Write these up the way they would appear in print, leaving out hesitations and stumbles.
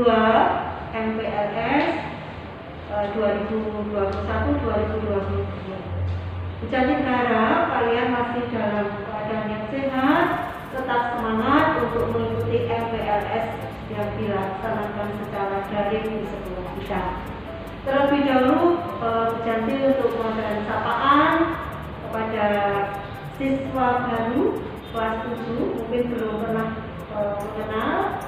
kedua MPLS 2021-2022. Bu Cantik berharap kalian masih dalam keadaan yang sehat, tetap semangat untuk mengikuti MPLS yang dilaksanakan secara daring di sekolah kita. Terlebih dahulu, Bu Cantik untuk mengaturkan sapaan kepada siswa baru kelas 7, mungkin belum pernah mengenal.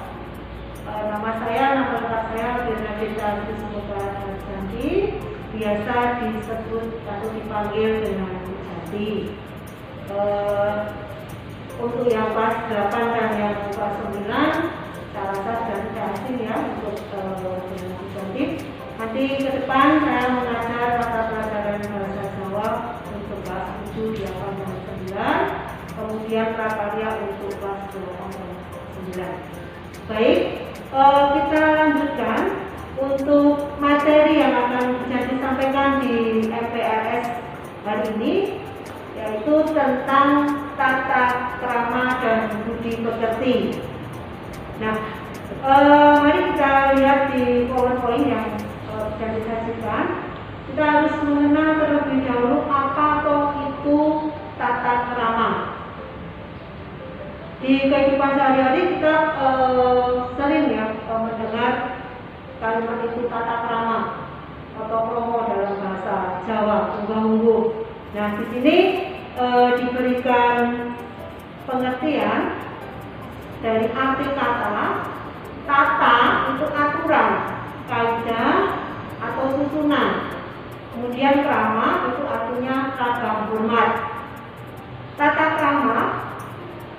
Nama saya, nama lengkap saya Bernadetta Semoga Janti, biasa disebut atau dipanggil dengan Bu Janti. Untuk yang kelas 8 dan yang kelas 9, saya rasa sudah tidak asing ya untuk dengan Bu Janti. Nanti ke depan saya mengajar mata pelajaran bahasa Jawa untuk kelas 7, 8, dan 9, kemudian prakarya untuk kelas 8 dan 9. Baik, kita lanjutkan untuk materi yang akan disampaikan di MPLS hari ini, yaitu tentang tata krama dan budi pekerti. Nah, mari kita lihat di PowerPoint yang sudah disajikan. Kita harus mengenal terlebih dahulu apa itu tata krama. Di kehidupan sehari-hari kita sering ya mendengar kalimat itu tata krama atau kromo dalam bahasa Jawa, unggah-ungguh. Nah, di sini diberikan pengertian dari arti kata. Tata itu aturan, kaidah atau susunan. Kemudian krama itu artinya tata hormat. Tata krama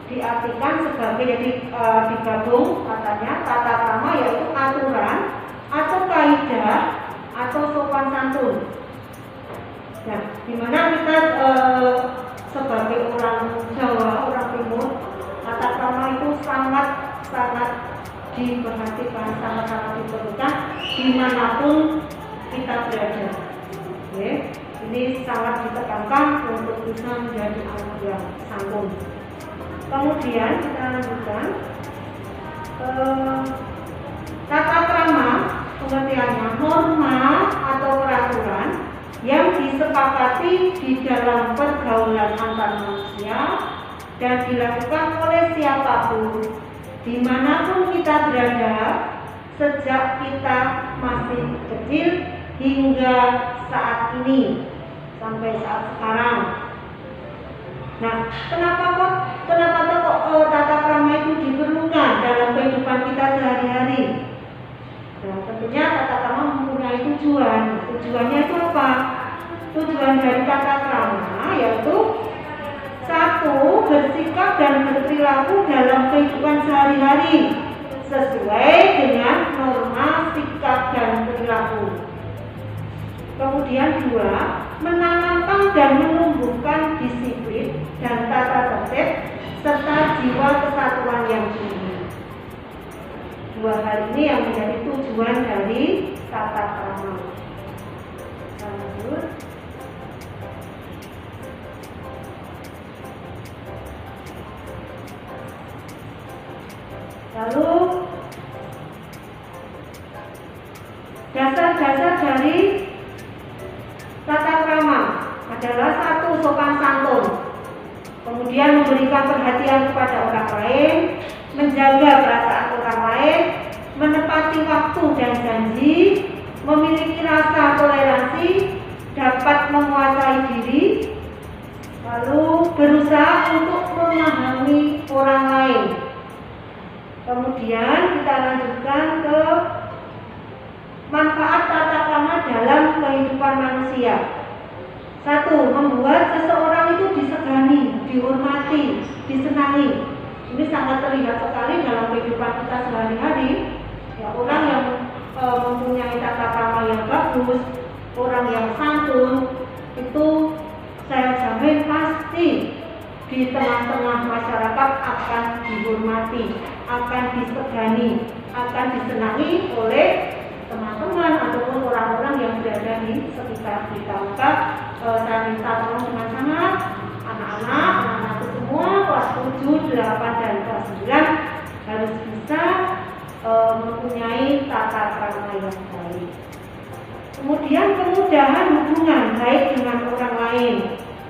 diartikan sebagai, jadi digabung katanya, tata krama yaitu aturan atau kaidah atau sopan santun. Nah, dimana kita sebagai orang Jawa, orang Timur, tata krama itu sangat diperhatikan, sangat diperlukan dimanapun kita berada. Oke, ini sangat ditekankan untuk bisa menjadi anak yang santun. Kemudian kita lanjutkan, tata krama pengertiannya norma atau peraturan yang disepakati di dalam pergaulan antar manusia dan dilakukan oleh siapapun dimanapun kita berada, sejak kita masih kecil hingga saat ini sampai saat sekarang. Nah, kenapa kok tata krama itu diperlukan dalam kehidupan kita sehari-hari? Nah, tentunya tata krama mempunyai tujuan. Tujuannya itu apa? Tujuan dari tata krama yaitu satu, bersikap dan berperilaku dalam kehidupan sehari-hari sesuai dengan norma sikap dan perilaku. Kemudian dua, menanamkan dan menumbuhkan disiplin dan tata tertib serta jiwa kesatuan yang tinggi. Dua hal ini yang menjadi tujuan dari tata krama. Lanjut. Lalu dasar-dasar dari tata krama adalah satu, sopan santun, kemudian memberikan perhatian kepada orang lain, menjaga perasaan orang lain, menepati waktu dan janji, memiliki rasa toleransi, dapat menguasai diri, lalu berusaha untuk memahami orang lain. Kemudian kita lanjutkan ke manfaat tata krama dalam kehidupan manusia. Satu, membuat seseorang itu disegani, dihormati, disenangi. Ini sangat terlihat sekali dalam kehidupan kita sehari-hari. Ya, orang yang mempunyai tata krama yang bagus, orang yang santun, itu saya jamin pasti di tengah-tengah masyarakat akan dihormati, akan disegani, akan disenangi oleh teman-teman ataupun orang-orang yang berada di sekitar kita. Maka saya minta tolong teman-teman, anak-anak itu semua kelas 7, 8, dan kelas 9 harus bisa mempunyai Kemudian kemudahan hubungan baik dengan orang lain.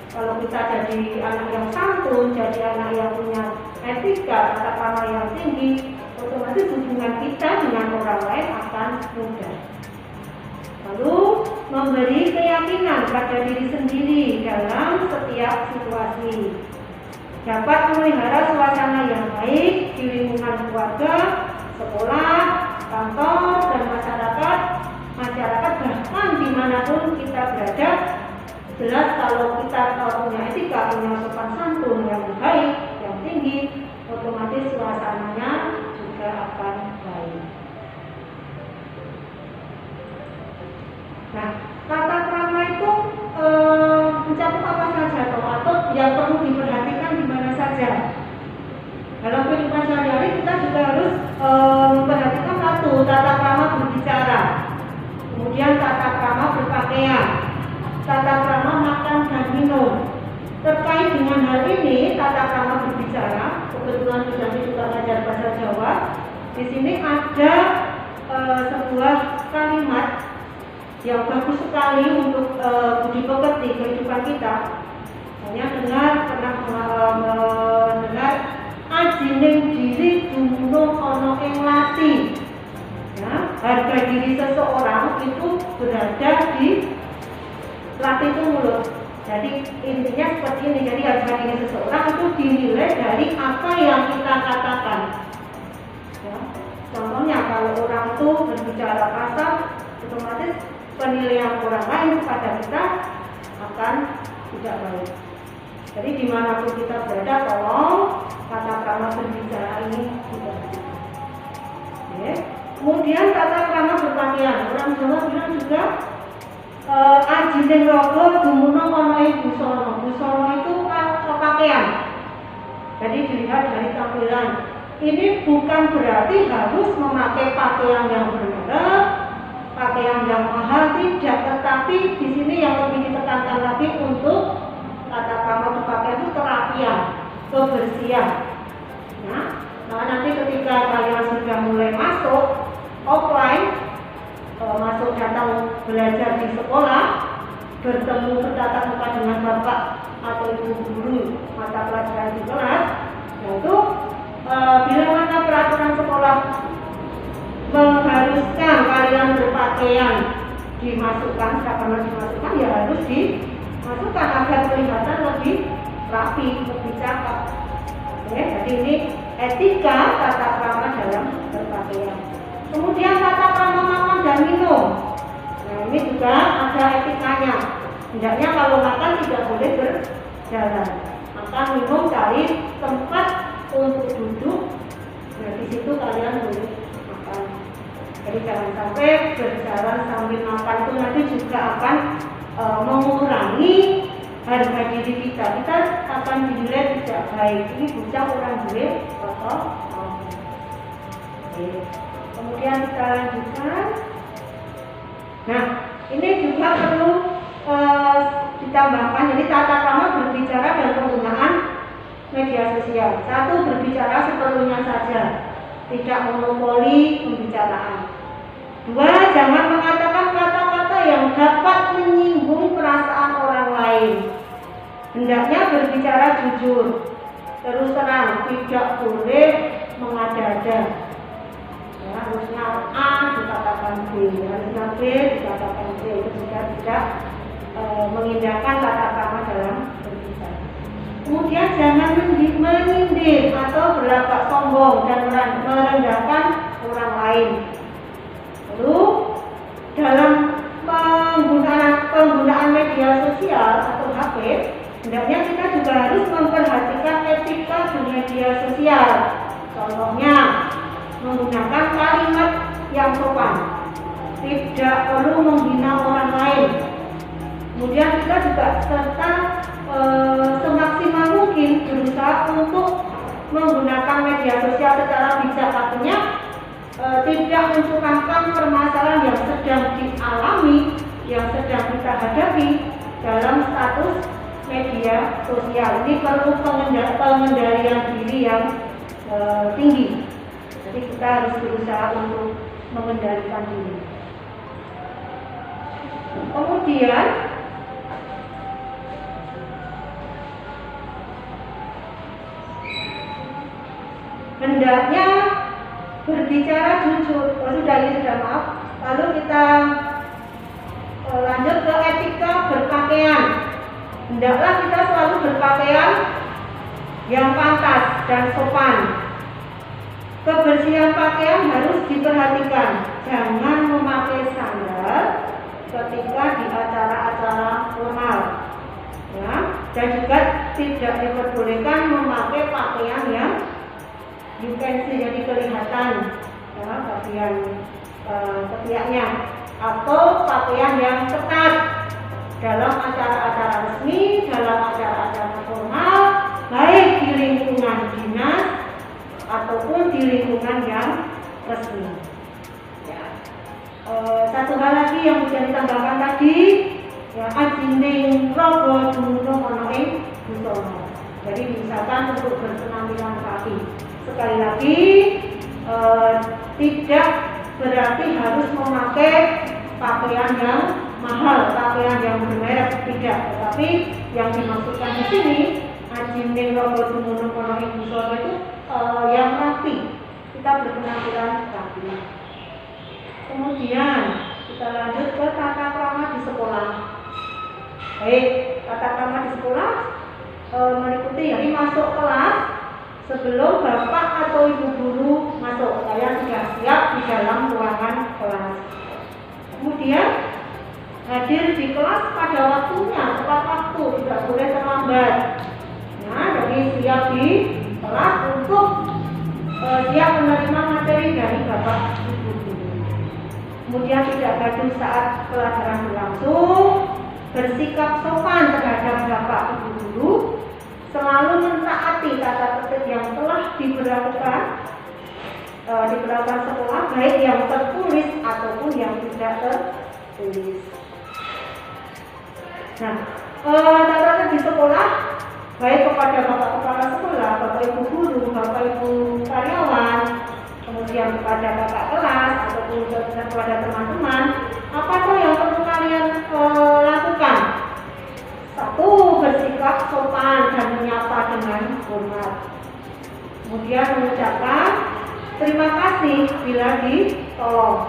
Kalau kita jadi anak yang santun, jadi anak yang punya etika, tata krama yang tinggi, otomatis hubungan kita dengan orang lain akan mudah. Lalu memberi keyakinan pada diri sendiri dalam setiap situasi. Dapat memelihara suasana yang baik di lingkungan keluarga, sekolah, kantor, dan masyarakat, bahkan dimanapun kita berada. Jelas kalau kita punya etika, punya sopan santun yang baik, yang tinggi, otomatis suasananya juga akan baik. Nah, tata krama itu mencakup apa saja atau yang perlu diperhatikan di mana saja. Dalam kehidupan sehari-hari kita juga harus memperhatikan satu, tata krama berbicara, kemudian tata krama berpakaian, tata krama makan dan minum. Terkait dengan hal ini, tata krama berbicara, kebetulan kita juga belajar bahasa Jawa. Di sini ada sebuah kalimat yang bagus sekali untuk budi pekerti kehidupan kita. Hanya pernah mendengar ajining diri dumunung ana ing lati. Ya, harga diri seseorang itu berada di lati itu mulut. Jadi intinya seperti ini. Jadi harga diri seseorang itu dinilai dari apa yang kita katakan. Ya, contohnya kalau orang itu berbicara kasar, otomatis penilaian orang lain kepada kita akan tidak baik. Jadi dimanapun kita berada, tolong tata krama berbicara ini diperhatikan. Okay. Kemudian tata krama berpakaian. Orang Jawa bilang juga ajining raga dumunung ana ing busana. Busana itu pakaian. Jadi dilihat dari tampilan. Ini bukan berarti harus memakai pakaian yang bermerek, pakaian yang mahal, tidak. Tetapi di sini yang lebih ditekankan lagi untuk tata krama berpakaian itu kerapian, kebersihan. Nah, nanti ketika kalian sudah mulai masuk offline, masuk datang belajar di sekolah, bertemu bertatap muka dengan bapak atau ibu guru mata pelajaran di kelas, yaitu bila mana peraturan sekolah mengharuskan kalian berpakaian dimasukkan, ya harus dimasukkan agar kelihatan lebih rapi, lebih cakep. Oke, jadi ini etika tata krama dalam berpakaian. Kemudian tata krama makan dan minum. Nah, ini juga ada etikanya. Hendaknya kalau makan tidak boleh berjalan. Makan minum cari tempat untuk duduk. Nah, di situ kalian boleh makan. Jadi jangan sampai berjalan sambil makan, itu nanti juga akan mengurangi harga diri kita. Kita akan dinilai tidak baik. Ini bocah orang duit atau kemudian kita lanjutkan. Nah, ini juga perlu ditambahkan. Jadi tata krama berbicara dan penggunaan media sosial. Satu, berbicara seperlunya saja, tidak monopoli pembicaraan. Dua, jangan mengatakan kata-kata yang dapat menyinggung perasaan orang lain. Hendaknya berbicara jujur, terus terang, tidak boleh mengada-ada. Ya, harusnya A dikatakan B, harusnya B dikatakan C. Itu juga tidak mengindahkan tata krama dalam berbicara. Kemudian jangan menyindir atau berlagak sombong dan merendahkan orang lain. Lalu dalam penggunaan media sosial atau HP, hendaknya kita juga harus memperhatikan etika di media sosial. Contohnya menggunakan kalimat yang sopan, tidak perlu menghina orang lain. Kemudian kita juga serta semaksimal mungkin berusaha untuk menggunakan media sosial secara bijak, artinya tidak mencurahkan permasalahan yang sedang dialami, yang sedang kita hadapi dalam status media sosial. Ini perlu pengendalian diri yang tinggi. Jadi kita harus berusaha untuk mengendalikan diri. Kemudian hendaknya berbicara jujur. Sudah maaf. Lalu kita lanjut ke etika berpakaian. Hendaklah kita selalu berpakaian yang pantas dan sopan. Kebersihan pakaian harus diperhatikan. Jangan memakai sandal ketika di acara-acara formal, ya. Dan juga tidak diperbolehkan memakai pakaian yang jadi kelihatan, ya, bagian ketiaknya, atau pakaian yang ketat dalam acara-acara resmi, dalam acara-acara formal, baik di lingkungan dinas ataupun di lingkungan yang resmi. Ya. Satu hal lagi yang bisa ditambahkan tadi, ya, ajinding rogo dumunung ana ing busana. Jadi misalkan untuk berpenampilan rapi. Sekali lagi, tidak berarti harus memakai pakaian yang mahal, pakaian yang bermerek, tidak. Tetapi yang dimaksudkan di sini ajinding rogo dumunung ana ing busana itu yang rapi, kita berpenampilan rapi. Kemudian kita lanjut ke tata krama di sekolah. Baik, tata krama di sekolah meliputi, jadi masuk kelas sebelum bapak atau ibu guru masuk, kalian sudah siap di dalam ruangan kelas. Kemudian hadir di kelas pada waktunya, tepat waktu, tidak boleh terlambat. Nah, jadi siap di kelas untuk siap menerima materi dari bapak ibu guru. Kemudian tidak gaduh saat pelajaran berlangsung, bersikap sopan terhadap bapak ibu guru, selalu mentaati tata tertib yang telah diberlakukan sekolah, baik yang tertulis ataupun yang tidak tertulis. Nah, tata tertib di sekolah baik kepada bapak kepala sekolah, bapak ibu guru, bapak ibu karyawan, kemudian kepada kakak kelas ataupun kepada teman-teman, apa tuh yang perlu kalian lakukan? Satu, bersikap sopan dan menyapa dengan hormat. Kemudian mengucapkan terima kasih bila ditolong.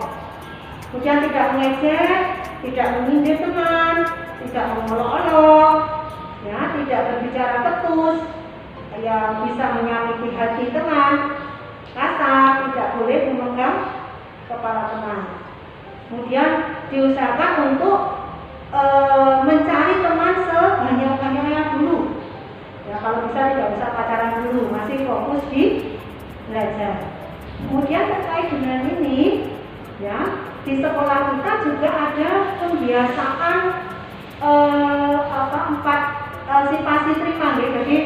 Kemudian tidak mengejek, tidak menyindir teman, tidak mengolok-olok, ya, tidak berbicara ketus yang bisa menyakiti hati teman, kasar, tidak boleh memegang kepala teman. Kemudian diusahakan untuk mencari teman sebanyak-banyaknya dulu. Ya, kalau bisa tidak usah pacaran dulu, masih fokus di belajar. Kemudian terkait dengan ini, ya, di sekolah kita juga ada pembiasaan sifat terima. Jadi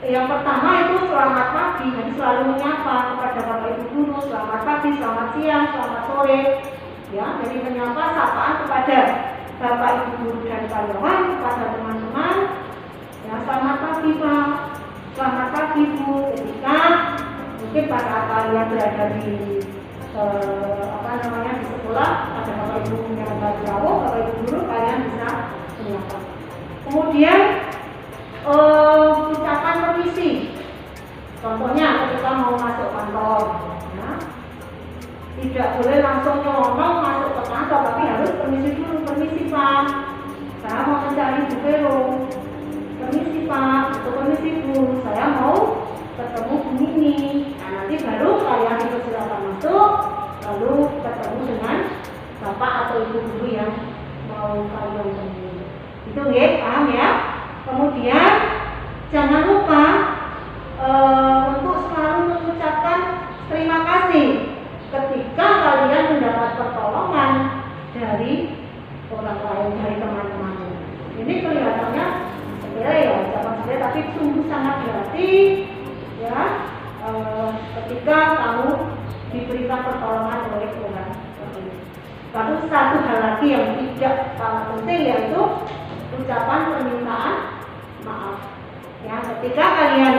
yang pertama itu selamat pagi, jadi selalu menyapa kepada bapak ibu guru, selamat pagi, selamat siang, selamat sore, ya. Jadi menyapa sapaan kepada bapak ibu guru dan karyawan, kepada teman-teman, ya, selamat pagi Pak, selamat pagi Bu. Ketika mungkin pada kalian berada di di sekolah, ada bapak ibu yang berjauh, bapak ibu guru, kalian bisa menyapa. Kemudian ucapan permisi, contohnya ketika mau masuk kantor, ya, tidak boleh langsung nyolong masuk ke kantor, tapi harus permisi dulu. Permisi Pak, saya mau mencari Bu Vero. Permisi Pak, atau permisi Bu, saya mau ketemu Bu Mini. Nah, nanti baru kalian dipersilakan masuk, lalu ketemu dengan bapak atau ibu guru yang mau kalian temui. Itu ya, paham ya? Kemudian jangan lupa untuk selalu mengucapkan terima kasih ketika kalian mendapat pertolongan dari orang lain, dari teman-teman. Ini kelihatannya sepele ya, ucapan sepele, tapi sungguh sangat berarti, ya, ketika kamu diberikan pertolongan oleh orang. Lalu satu hal lagi yang tidak kalah penting, yaitu ucapan permintaan maaf. Ya, ketika kalian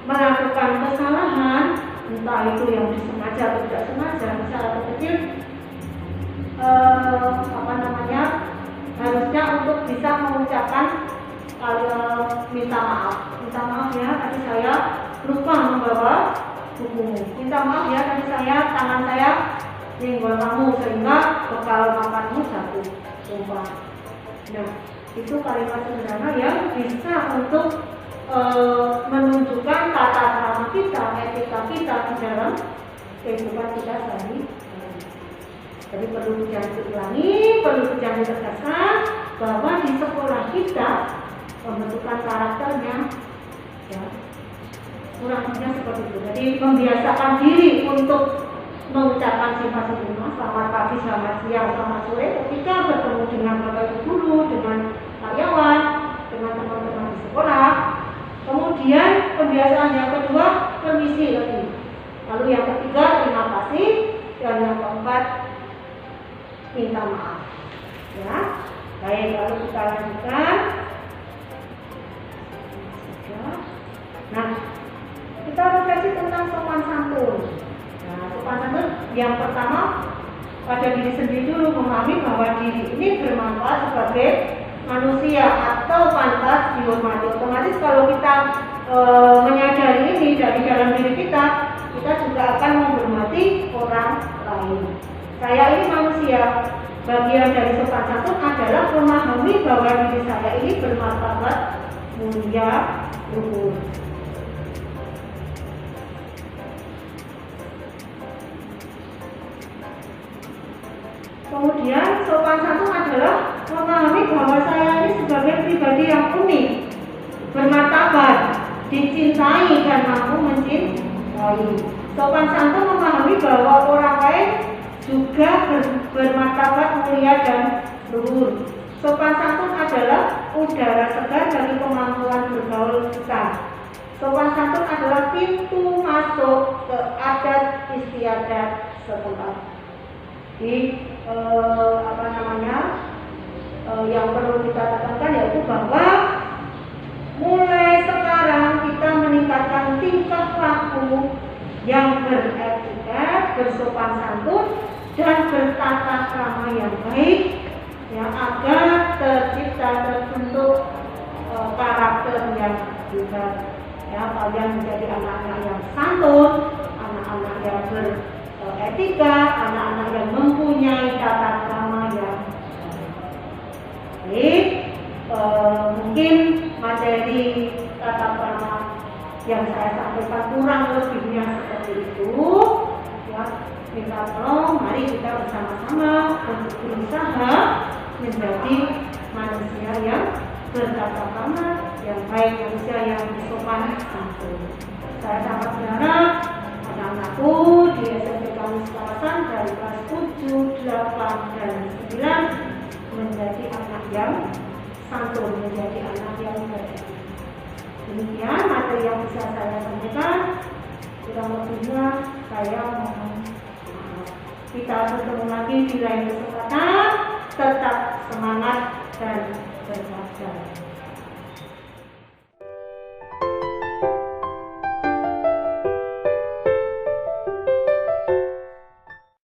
melakukan kesalahan, entah itu yang disengaja atau tidak sengaja, besar atau kecil, lupa membawa bukumu. Minta maaf ya, tadi tangan saya nyenggol kamu sehingga bekal makanmu jatuh tumpah. Nah, itu kalimat sederhana yang bisa untuk menunjukkan tata krama kita, etika kita di dalam kehidupan kita sehari-hari. Jadi perlu diulangi, perlu ditegaskan bahwa di sekolah kita pembentukan karakternya, ya, kurang lebihnya seperti itu. Jadi membiasakan diri untuk mengucapkan sifat sebelumnya, selamat pagi, selamat siang, selamat sore ketika bertemu dengan bapak ibu guru, dengan karyawan, dengan teman-teman di sekolah. Kemudian pembiasaan yang kedua, permisi lagi. Lalu yang ketiga, terima kasih. Dan yang keempat, minta maaf. Ya, baik, lalu kita lanjutkan. Nah, kita refleksi tentang sopan santun. Nah, sopan santun yang pertama pada diri sendiri dulu, memahami bahwa diri ini bermanfaat sebagai manusia atau pantas dihormati. Otomatis kalau kita menyadari ini dari dalam diri kita juga akan menghormati orang lain. Saya ini manusia. Bagian dari sopan santun adalah memahami bahwa diri saya ini bermartabat, mulia, luhur. Kemudian sopan santun adalah memahami bahwa saya ini sebagai pribadi yang unik, bermartabat, dicintai dan mampu mencintai. Sopan santun memahami bahwa orang lain juga bermartabat, mulia dan luhur. Sopan santun adalah udara segar bagi kemampuan bergaul kita. Sopan santun adalah pintu masuk ke adat istiadat setempat. Yang perlu kita tekankan yaitu bahwa mulai sekarang kita meningkatkan tingkah laku yang beretika, bersopan santun dan bertata krama yang baik, ya, agar terbentuk karakter yang juga, ya, kalian menjadi anak-anak yang santun, anak-anak yang beretika, anak-anak yang mempunyai tata krama yang baik. Mungkin materi tata krama yang saya sampaikan kurang lebihnya seperti itu, ya. Minta tolong, mari kita bersama-sama untuk berusaha menjadi manusia yang bertata krama yang baik, manusia yang sopan santun. Saya sangat berharap anak-anakku di SMP Kamis Kalasan dari kelas 7, 8, dan 9 menjadi anak yang santun, menjadi anak yang beretika. Demikian materi yang bisa saya sampaikan. Kurang lebihnya saya mohon maaf. Kita bertemu lagi di lain kesempatan. Tetap semangat dan bersabar.